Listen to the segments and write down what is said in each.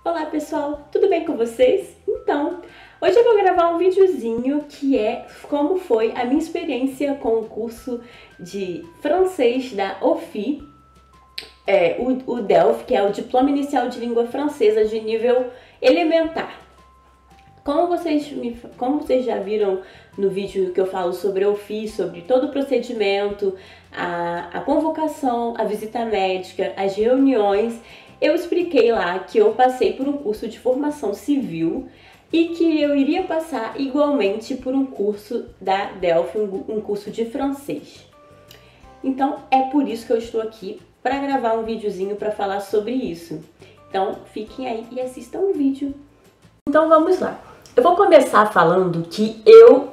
Olá pessoal, tudo bem com vocês? Então, hoje eu vou gravar um videozinho que é como foi a minha experiência com o curso de francês da OFI, o DELF, que é o Diploma Inicial de Língua Francesa de nível elementar. Como vocês já viram no vídeo que eu falo sobre a OFI, sobre todo o procedimento, a convocação, a visita médica, as reuniões, eu expliquei lá que eu passei por um curso de formação civil e que eu iria passar igualmente por um curso da DELF, um curso de francês. Então é por isso que eu estou aqui para gravar um videozinho para falar sobre isso. Então fiquem aí e assistam o vídeo. Então vamos lá. Eu vou começar falando que eu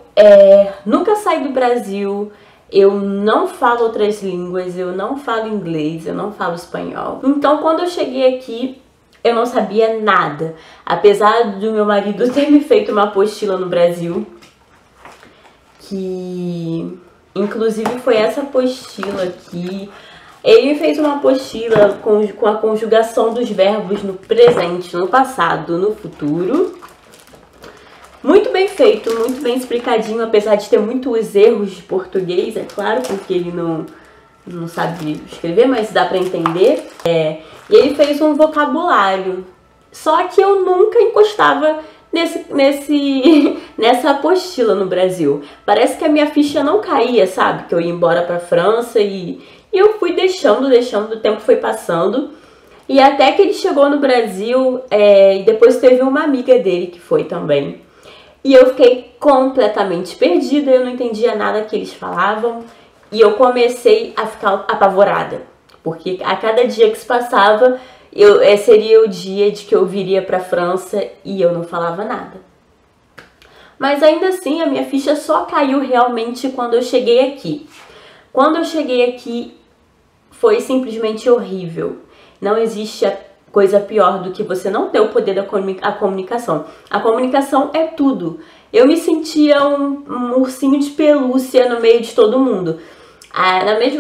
nunca saí do Brasil, eu não falo outras línguas, eu não falo inglês, eu não falo espanhol. Então quando eu cheguei aqui, eu não sabia nada. Apesar do meu marido ter me feito uma apostila no Brasil, que inclusive foi essa apostila aqui. Ele me fez uma apostila com a conjugação dos verbos no presente, no passado, no futuro. Muito bem feito, muito bem explicadinho, apesar de ter muitos erros de português, é claro, porque ele não sabe escrever, mas dá pra entender. E ele fez um vocabulário, só que eu nunca encostava nessa apostila no Brasil. Parece que a minha ficha não caía, sabe? Que eu ia embora pra França e eu fui deixando, o tempo foi passando. E até que ele chegou no Brasil, e depois teve uma amiga dele que foi também. E eu fiquei completamente perdida, eu não entendia nada que eles falavam. E eu comecei a ficar apavorada, porque a cada dia que se passava, seria o dia de que eu viria para a França e eu não falava nada. Mas ainda assim, a minha ficha só caiu realmente quando eu cheguei aqui. Quando eu cheguei aqui, foi simplesmente horrível. Não existe coisa pior do que você não ter o poder da comunicação. A comunicação é tudo. Eu me sentia um ursinho de pelúcia no meio de todo mundo.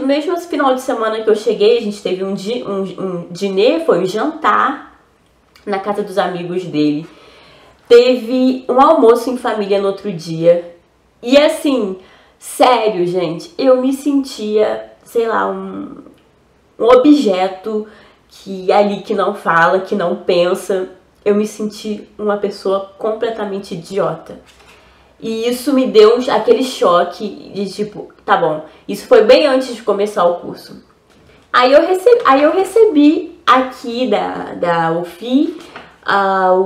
Mesmo esse final de semana que eu cheguei, a gente teve um diner, foi um jantar na casa dos amigos dele. Teve um almoço em família no outro dia. E assim, sério, gente, eu me sentia, sei lá, um objeto que não fala, que não pensa. Eu me senti uma pessoa completamente idiota. E isso me deu aquele choque de tipo, tá bom, isso foi bem antes de começar o curso. Aí eu recebi aqui da UFI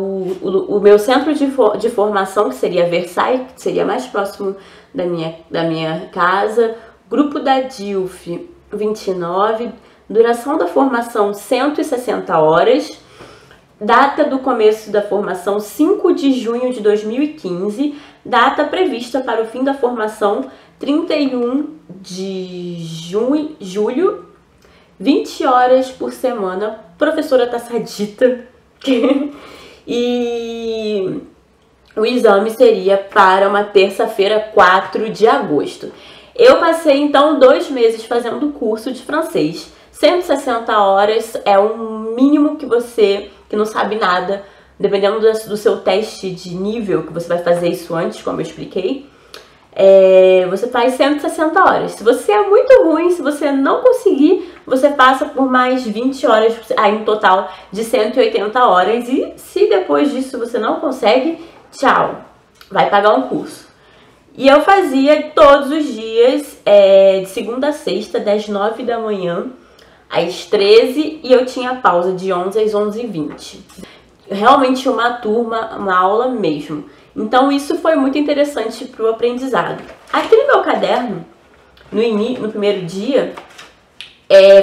o meu centro de formação, que seria Versailles, que seria mais próximo da minha casa, grupo da DILF 29, duração da formação 160 horas, data do começo da formação 5 de junho de 2015, data prevista para o fim da formação 31 de julho, 20 horas por semana, professora Tassadita. E o exame seria para uma terça-feira, 4 de agosto. Eu passei então 2 meses fazendo o curso de francês. 160 horas é o mínimo que você, que não sabe nada, dependendo do seu teste de nível, que você vai fazer isso antes, como eu expliquei, você faz 160 horas. Se você é muito ruim, se você não conseguir, você passa por mais 20 horas, aí um total de 180 horas. E se depois disso você não consegue, tchau, vai pagar um curso. E eu fazia todos os dias, de segunda a sexta, das 9 da manhã às 13, e eu tinha pausa de 11 às 11h20. Realmente uma turma, uma aula mesmo. Então isso foi muito interessante para o aprendizado. Aqui no meu caderno, no primeiro dia,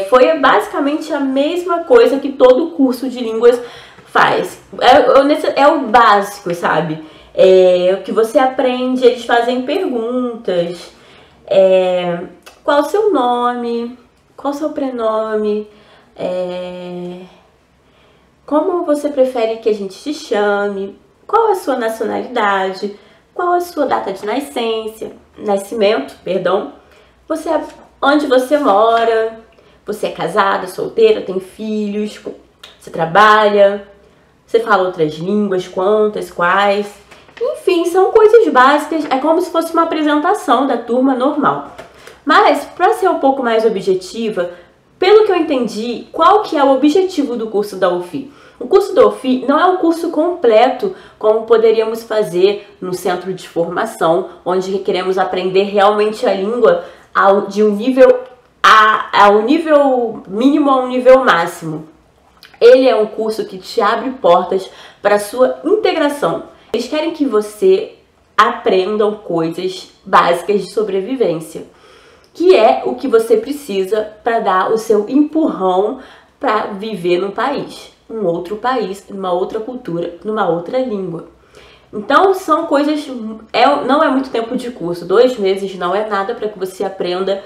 foi basicamente a mesma coisa que todo curso de línguas faz. É o básico, sabe? O que você aprende, eles fazem perguntas. Qual o seu nome? Qual o seu prenome? Como você prefere que a gente te chame? Qual a sua nacionalidade? Qual a sua data de nascimento, perdão? Onde você mora? Você é casada, solteira, tem filhos? Você trabalha? Você fala outras línguas, quantas, quais. Enfim, são coisas básicas, é como se fosse uma apresentação da turma normal. Mas, para ser um pouco mais objetiva, pelo que eu entendi, qual que é o objetivo do curso da UFI? O curso da UFI não é um curso completo como poderíamos fazer no centro de formação, onde queremos aprender realmente a língua de um nível ao nível mínimo ao nível máximo. Ele é um curso que te abre portas para a sua integração. Eles querem que você aprenda coisas básicas de sobrevivência, que é o que você precisa para dar o seu empurrão para viver num país, um outro país, numa outra cultura, numa outra língua. Então são coisas, não é muito tempo de curso, 2 meses não é nada para que você aprenda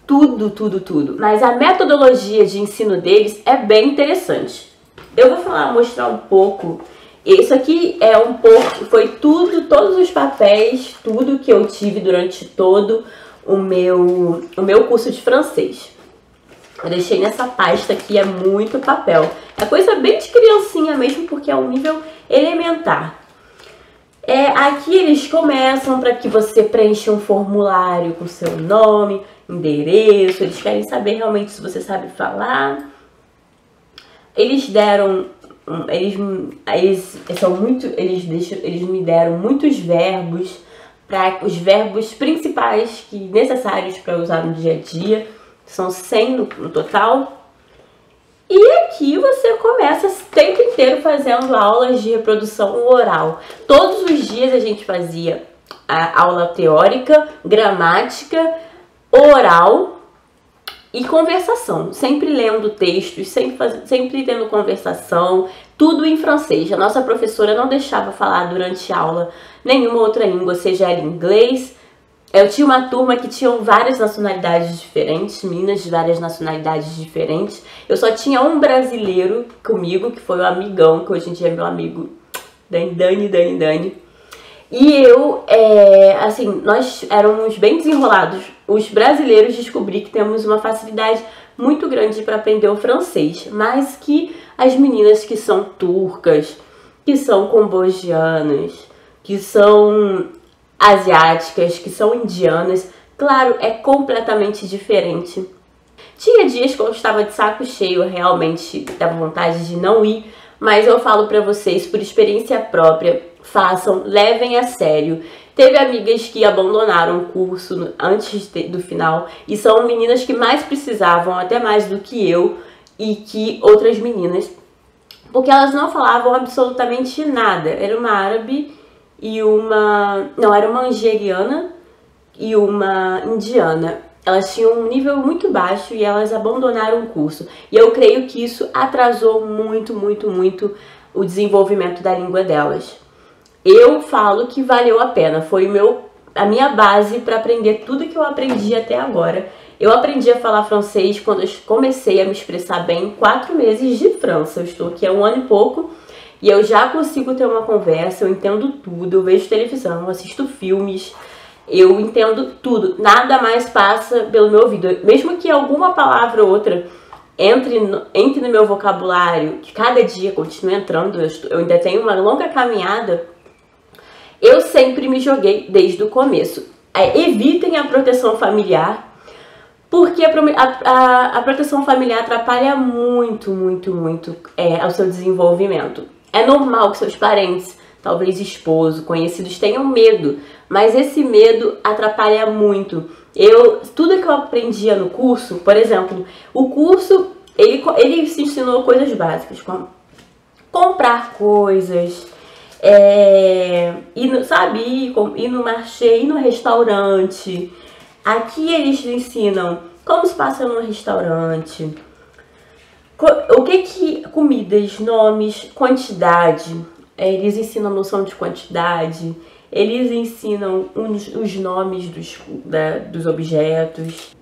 tudo. Mas a metodologia de ensino deles é bem interessante. Eu vou mostrar um pouco. Isso aqui é um pouco, foi todos os papéis, tudo que eu tive durante todo o meu curso de francês. Eu deixei nessa pasta aqui, é muito papel. É coisa bem de criancinha mesmo, porque é um nível elementar. Aqui eles começam para que você preencha um formulário com seu nome, endereço. Eles querem saber realmente se você sabe falar. Eles me deram muitos verbos, os verbos principais necessários para usar no dia a dia. São 100 no total. E aqui você começa o tempo inteiro fazendo aulas de reprodução oral. Todos os dias a gente fazia a aula teórica, gramática, oral e conversação. Sempre lendo textos, sempre tendo conversação, tudo em francês. A nossa professora não deixava falar durante a aula nenhuma outra língua, seja ela inglês. Eu tinha uma turma que tinham várias nacionalidades diferentes, meninas de várias nacionalidades diferentes. Eu só tinha um brasileiro comigo, que foi o amigão, que hoje em dia é meu amigo, Dani. E eu, assim, nós éramos bem desenrolados. Os brasileiros descobri que temos uma facilidade muito grande para aprender o francês, mas que as meninas que são turcas, que são cambogianas, que são asiáticas, que são indianas, claro, é completamente diferente. Tinha dias que eu estava de saco cheio, realmente dava vontade de não ir, mas eu falo pra vocês, por experiência própria, façam, levem a sério. Teve amigas que abandonaram o curso antes do final, e são meninas que mais precisavam, até mais do que eu e que outras meninas, porque elas não falavam absolutamente nada. Era uma árabe e era uma nigeriana e uma indiana. Elas tinham um nível muito baixo e elas abandonaram o curso. E eu creio que isso atrasou muito o desenvolvimento da língua delas. Eu falo que valeu a pena. Foi a minha base para aprender tudo que eu aprendi até agora. Eu aprendi a falar francês quando eu comecei a me expressar bem em 4 meses de França. Eu estou aqui há 1 ano e pouco. E eu já consigo ter uma conversa, eu entendo tudo, eu vejo televisão, eu assisto filmes, eu entendo tudo. Nada mais passa pelo meu ouvido. Mesmo que alguma palavra ou outra entre no meu vocabulário, que cada dia continue entrando, eu ainda tenho uma longa caminhada, eu sempre me joguei desde o começo. Evitem a proteção familiar, porque a proteção familiar atrapalha muito ao seu desenvolvimento. É normal que seus parentes, talvez esposo, conhecidos, tenham medo, mas esse medo atrapalha muito. Tudo que eu aprendia no curso, por exemplo, o curso, ele se ensinou coisas básicas, como comprar coisas, ir no marché, ir no restaurante. Aqui eles ensinam como se passa num restaurante, comidas, nomes, quantidade. Eles ensinam a noção de quantidade, eles ensinam os nomes dos objetos.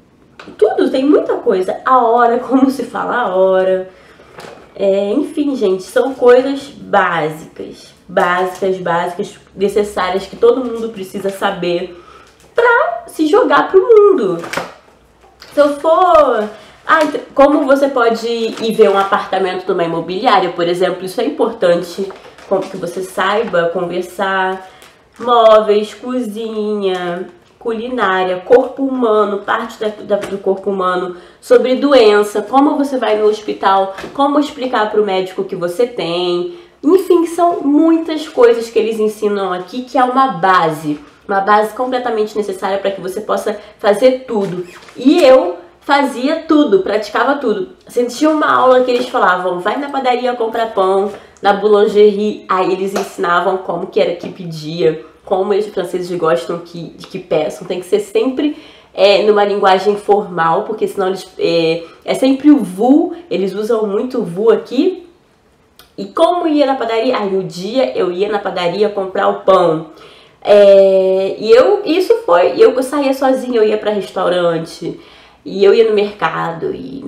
Tudo, tem muita coisa. A hora, como se fala a hora. Enfim, gente, são coisas básicas, necessárias, que todo mundo precisa saber pra se jogar pro mundo. Se eu for Como você pode ir ver um apartamento numa imobiliária, por exemplo, isso é importante, que você saiba conversar, móveis, cozinha, culinária, corpo humano, parte do corpo humano, sobre doença, como você vai no hospital, como explicar para o médico que você tem. Enfim, são muitas coisas que eles ensinam aqui, que é uma base completamente necessária para que você possa fazer tudo. E eu fazia tudo, praticava tudo. Sentia uma aula que eles falavam, vai na padaria comprar pão, na boulangerie, aí eles ensinavam como que era que pedia, como os franceses gostam de que peçam. Tem que ser sempre numa linguagem formal, porque senão eles, é sempre o vous, eles usam muito o vous aqui. E como ia na padaria? No dia eu ia na padaria comprar o pão. Eu saía sozinha, eu ia para restaurante, e eu ia no mercado, e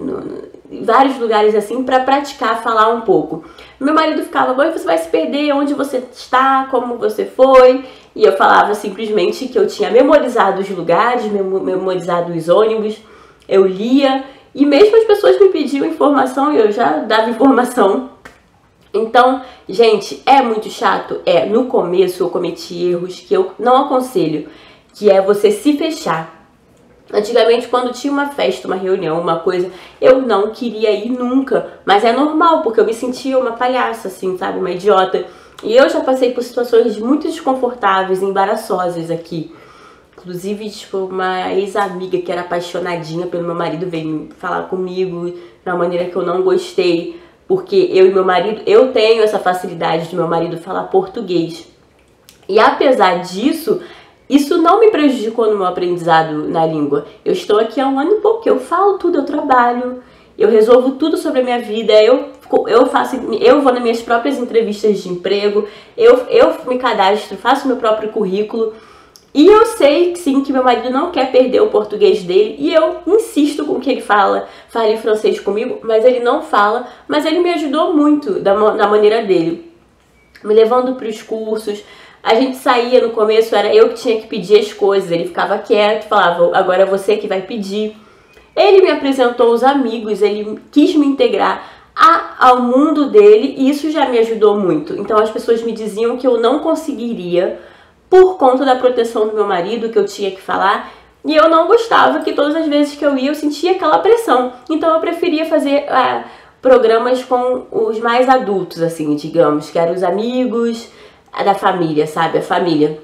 em vários lugares assim, para praticar, falar um pouco. Meu marido ficava, mãe, você vai se perder, onde você está, como você foi. E eu falava simplesmente que eu tinha memorizado os lugares, memorizado os ônibus, eu lia, e mesmo as pessoas me pediam informação e eu já dava informação. Então, gente, é muito chato? No começo eu cometi erros que eu não aconselho, que é você se fechar. Antigamente, quando tinha uma festa, uma reunião, uma coisa, eu não queria ir nunca, mas é normal, porque eu me sentia uma palhaça, assim, sabe, uma idiota. E eu já passei por situações muito desconfortáveis, embaraçosas aqui. Inclusive, tipo, uma ex-amiga que era apaixonadinha pelo meu marido veio falar comigo de uma maneira que eu não gostei, porque eu e meu marido, eu tenho essa facilidade de meu marido falar português. E apesar disso, isso não me prejudicou no meu aprendizado na língua. Eu estou aqui há 1 ano e pouco, eu falo tudo, eu trabalho, eu resolvo tudo sobre a minha vida, eu vou nas minhas próprias entrevistas de emprego, eu me cadastro, faço meu próprio currículo. E eu sei, sim, que meu marido não quer perder o português dele, e eu insisto com que ele fale francês comigo, mas ele não fala, mas ele me ajudou muito da maneira dele, me levando para os cursos. A gente saía no começo, era eu que tinha que pedir as coisas, ele ficava quieto, falava, agora é você que vai pedir. Ele me apresentou os amigos, ele quis me integrar ao mundo dele, e isso já me ajudou muito. Então as pessoas me diziam que eu não conseguiria, por conta da proteção do meu marido, que eu tinha que falar, e eu não gostava, que todas as vezes que eu ia eu sentia aquela pressão. Então eu preferia fazer programas com os mais adultos, assim, digamos, que eram os amigos da família, sabe, a família.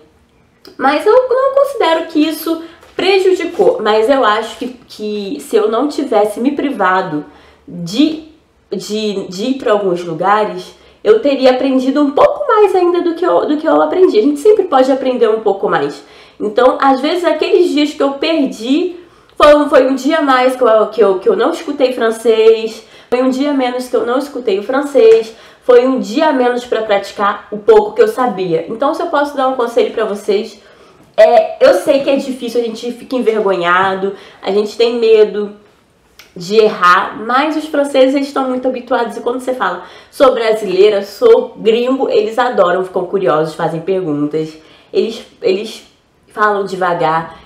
Mas eu não considero que isso prejudicou, mas eu acho que se eu não tivesse me privado de ir para alguns lugares, eu teria aprendido um pouco mais ainda do que eu aprendi. A gente sempre pode aprender um pouco mais. Então, às vezes, aqueles dias que eu perdi, foi um dia a mais que eu não escutei francês, foi um dia a menos que eu não escutei o francês, foi um dia a menos para praticar o pouco que eu sabia. Então, se eu posso dar um conselho para vocês, eu sei que é difícil, a gente fica envergonhado, a gente tem medo de errar, mas os franceses eles estão muito habituados, e quando você fala, sou brasileira, sou gringo, eles adoram, ficam curiosos, fazem perguntas, eles falam devagar.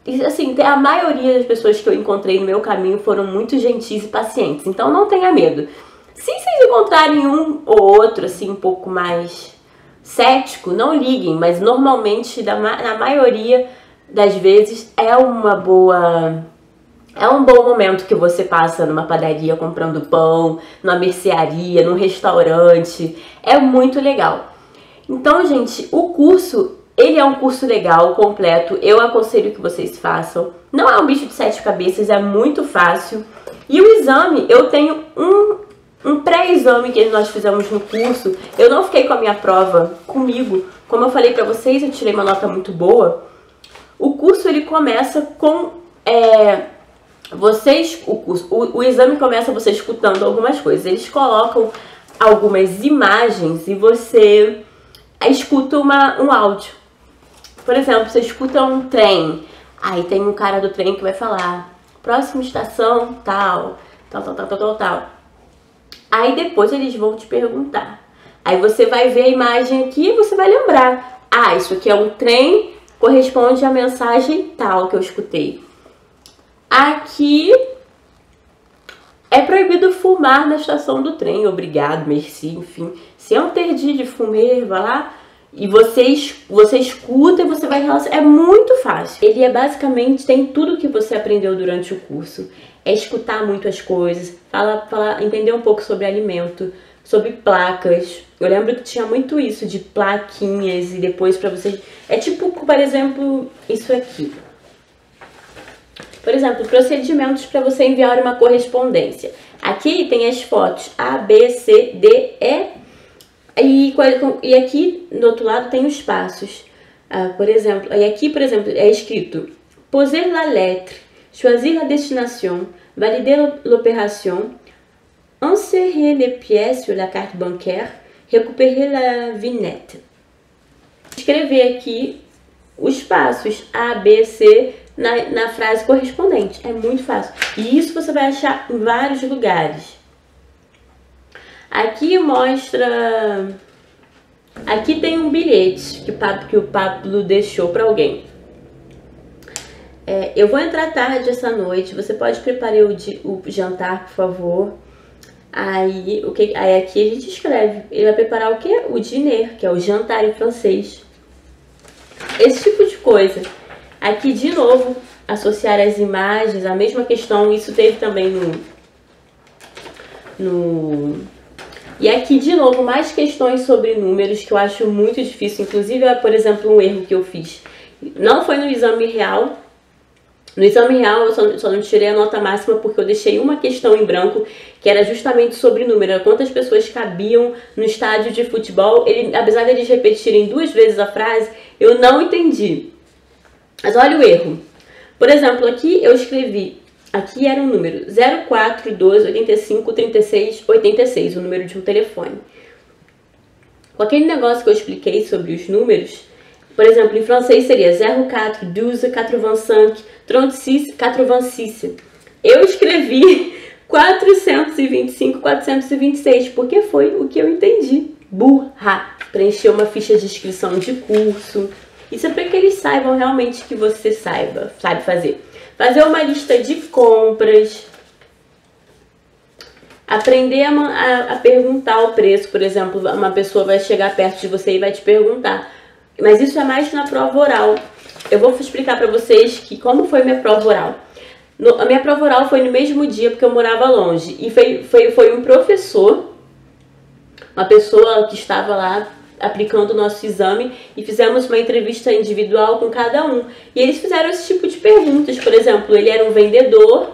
E assim, a maioria das pessoas que eu encontrei no meu caminho foram muito gentis e pacientes, então não tenha medo. Se vocês encontrarem um ou outro assim um pouco mais cético, não liguem, mas normalmente, na maioria das vezes, é um bom momento que você passa numa padaria comprando pão, numa mercearia, num restaurante. É muito legal. Então, gente, o curso, ele é um curso legal, completo. Eu aconselho que vocês façam. Não é um bicho de 7 cabeças, é muito fácil. E o exame, eu tenho um pré-exame que nós fizemos no curso. Eu não fiquei com a minha prova comigo. Como eu falei pra vocês, eu tirei uma nota muito boa. O curso, ele começa com... o exame começa você escutando algumas coisas. Eles colocam algumas imagens e você escuta um áudio. Por exemplo, você escuta um trem, aí tem um cara do trem que vai falar, próxima estação, tal. Aí depois eles vão te perguntar. Aí você vai ver a imagem aqui e você vai lembrar. Isso aqui é um trem, corresponde à mensagem tal que eu escutei. Aqui É proibido fumar na estação do trem, obrigado, merci, enfim. Se é um interdit de fumer, vai lá e você escuta e você vai relacionar. É muito fácil. Ele é basicamente, tem tudo que você aprendeu durante o curso. É escutar muito as coisas, entender um pouco sobre alimento, sobre placas. Eu lembro que tinha muito isso de plaquinhas e depois pra vocês... É tipo, por exemplo, isso aqui. Por exemplo, procedimentos para você enviar uma correspondência. Aqui tem as fotos A, B, C, D, E. E aqui do outro lado tem os passos. Por exemplo, e aqui, por exemplo, é escrito poser la lettre, choisir la destination, valider l'opération, insérer les pièces sur la carte bancaire, récupérer la vignette. Escrever aqui os passos A, B, C na frase correspondente. É muito fácil. E isso você vai achar em vários lugares. Aqui mostra... Aqui tem um bilhete que o Pablo deixou para alguém. Eu vou entrar tarde essa noite. Você pode preparar o jantar, por favor. Aí aqui a gente escreve. Ele vai preparar o quê? O dîner, que é o jantar em francês. Esse tipo de coisa. Aqui, de novo, associar as imagens, a mesma questão. Isso teve também E aqui, de novo, mais questões sobre números que eu acho muito difícil. Inclusive, por exemplo, um erro que eu fiz. Não foi no exame real. No exame real, eu só não tirei a nota máxima porque eu deixei uma questão em branco, que era justamente sobre número. Quantas pessoas cabiam no estádio de futebol. Apesar de eles repetirem 2 vezes a frase, eu não entendi. Mas olha o erro. Por exemplo, aqui eu escrevi... Aqui era um número 04 12 85 36 86, o número de um telefone. Com aquele negócio que eu expliquei sobre os números, por exemplo, em francês seria 04 12 85 36 86. Eu escrevi 425 426, porque foi o que eu entendi. Burra! Preencher uma ficha de inscrição de curso. Isso é para que eles saibam realmente que você sabe fazer. Fazer uma lista de compras. Aprender a perguntar o preço. Por exemplo, uma pessoa vai chegar perto de você e vai te perguntar. Mas isso é mais na prova oral. Eu vou explicar para vocês como foi minha prova oral. A minha prova oral foi no mesmo dia porque eu morava longe. E foi um professor, uma pessoa que estava lá aplicando o nosso exame, e fizemos uma entrevista individual com cada um. E eles fizeram esse tipo de perguntas. Por exemplo, ele era um vendedor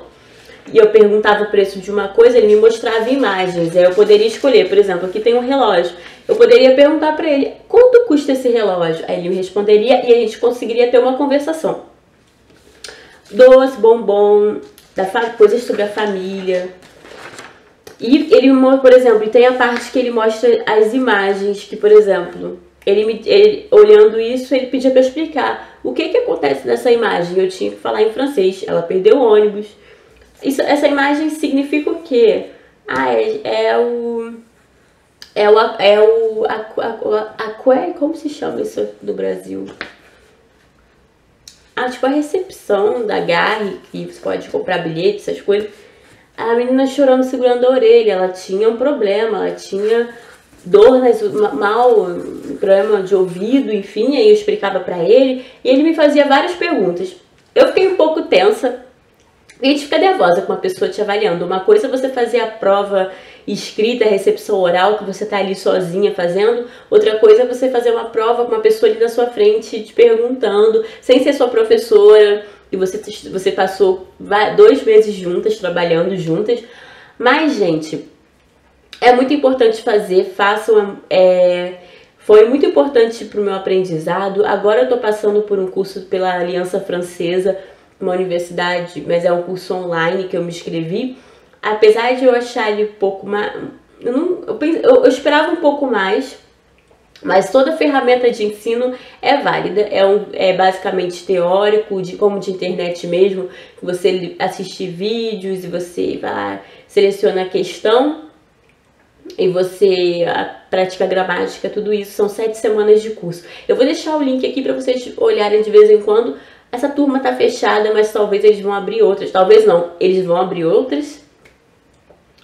e eu perguntava o preço de uma coisa, ele me mostrava imagens. Aí eu poderia escolher, por exemplo, aqui tem um relógio. Eu poderia perguntar para ele, quanto custa esse relógio? Aí ele me responderia e a gente conseguiria ter uma conversação. Doce, bombom, coisas sobre a família. E ele, por exemplo, tem a parte que ele mostra as imagens, que, por exemplo, ele olhando isso, ele pedia para eu explicar o que acontece nessa imagem. Eu tinha que falar em francês. Ela perdeu o ônibus. Essa imagem significa o quê? Como se chama isso no Brasil? Tipo a recepção da Garre, que você pode comprar bilhete, essas coisas. A menina chorando, segurando a orelha, ela tinha um problema, ela tinha dor, problema de ouvido, enfim, aí eu explicava pra ele, e ele me fazia várias perguntas. Eu fiquei um pouco tensa, a gente fica nervosa com uma pessoa te avaliando. Uma coisa é você fazer a prova escrita, a recepção oral, que você tá ali sozinha fazendo, outra coisa é você fazer uma prova com uma pessoa ali na sua frente te perguntando, sem ser sua professora, e você passou 2 meses juntas, trabalhando juntas. Mas, gente, é muito importante fazer, façam... Foi muito importante para o meu aprendizado. Agora eu estou passando por um curso pela Aliança Francesa, uma universidade, mas é um curso online que eu me inscrevi. Apesar de eu achar ele um pouco mais... Eu esperava um pouco mais, mas toda ferramenta de ensino é válida, é basicamente teórico, como de internet mesmo, que você assiste vídeos e você vai lá, seleciona a questão e você pratica gramática, tudo isso, são 7 semanas de curso. Eu vou deixar o link aqui para vocês olharem de vez em quando. Essa turma tá fechada, mas talvez eles vão abrir outras, talvez não, eles vão abrir outras.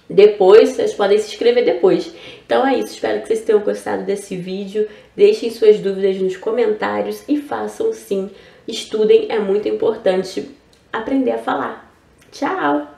depois, vocês podem se inscrever depois. Então é isso, espero que vocês tenham gostado desse vídeo. Deixem suas dúvidas nos comentários e façam sim. Estudem, é muito importante aprender a falar. Tchau!